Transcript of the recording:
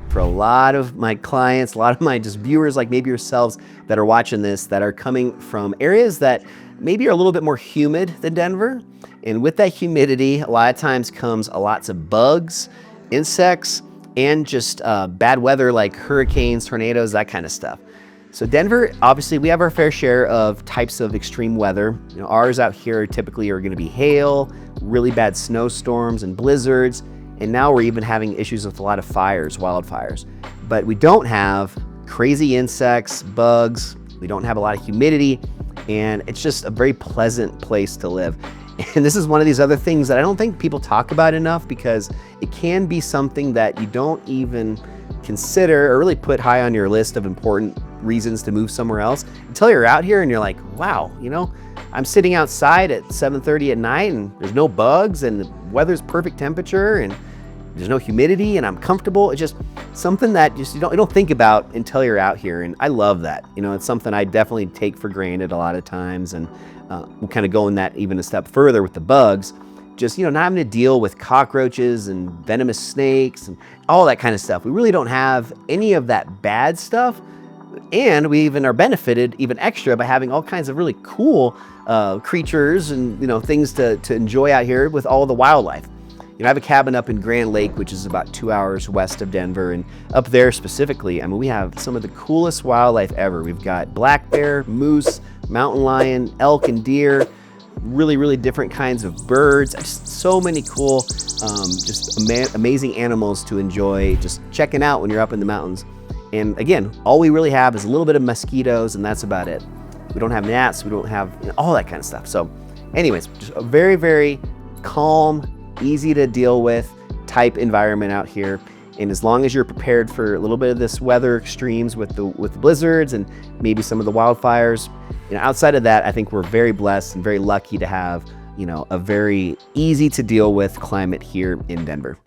for a lot of my clients, a lot of my just viewers, like maybe yourselves that are watching this, that are coming from areas that maybe are a little bit more humid than Denver. And with that humidity, a lot of times comes lots of bugs, insects, and just bad weather like hurricanes, tornadoes, that kind of stuff. So Denver, obviously we have our fair share of types of extreme weather. You know, ours out here typically are gonna be hail, really bad snowstorms and blizzards, and now we're even having issues with a lot of fires, wildfires. But we don't have crazy insects, bugs, we don't have a lot of humidity, and it's just a very pleasant place to live. And this is one of these other things that I don't think people talk about enough, because it can be something that you don't even consider or really put high on your list of important reasons to move somewhere else until you're out here and you're like, wow, you know, I'm sitting outside at 7:30 at night and there's no bugs and the weather's perfect temperature and there's no humidity and I'm comfortable. It's just something that just you don't think about until you're out here, and I love that. You know, it's something I definitely take for granted a lot of times, and we'll kind of go in that even a step further with the bugs. Just, you know, not having to deal with cockroaches and venomous snakes and all that kind of stuff. We really don't have any of that bad stuff. And we even are benefited even extra by having all kinds of really cool creatures and, you know, things to enjoy out here with all the wildlife. You know, I have a cabin up in Grand Lake, which is about 2 hours west of Denver, and up there specifically, I mean, we have some of the coolest wildlife ever. We've got black bear, moose, mountain lion, elk, and deer, really, really different kinds of birds. Just so many cool, amazing animals to enjoy just checking out when you're up in the mountains. And again, all we really have is a little bit of mosquitoes, and that's about it. We don't have gnats, we don't have, you know, all that kind of stuff. So anyways, just a very, very calm, easy to deal with type environment out here. And as long as you're prepared for a little bit of this weather extremes with the blizzards and maybe some of the wildfires, you know, outside of that, I think we're very blessed and very lucky to have, you know, a very easy to deal with climate here in Denver.